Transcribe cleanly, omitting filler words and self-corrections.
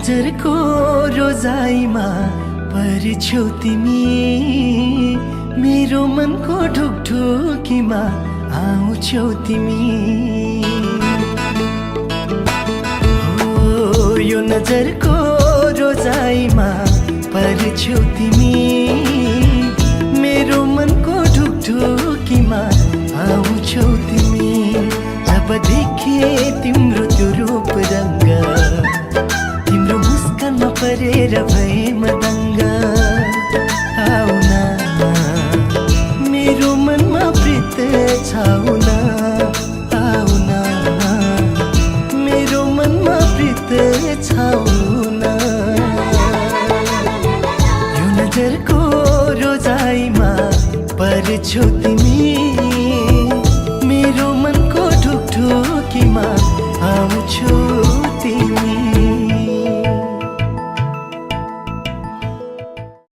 नजरको रोजाइमा पर्छौ तिमी, मेरो मनको ढुकढुकीमा आउँछौ तिमी। हो यो नजरको रोजाइमा पर्छौ तिमी, मेरो मनको ढुकढुकीमा आउँछौ तिमी। जब देखे तिम्रो त्यो रूप रङ्ग, तिम्रो मुस्कानमा परेर भए मदङ्ग। आउन मेरो मनमा प्रीत छाउन, आउन मेरो मनमा प्रीत छाउन। यो नजरको रोजाइमा पर्छौ तिमी, मेरो मनको ढुकढुकीमा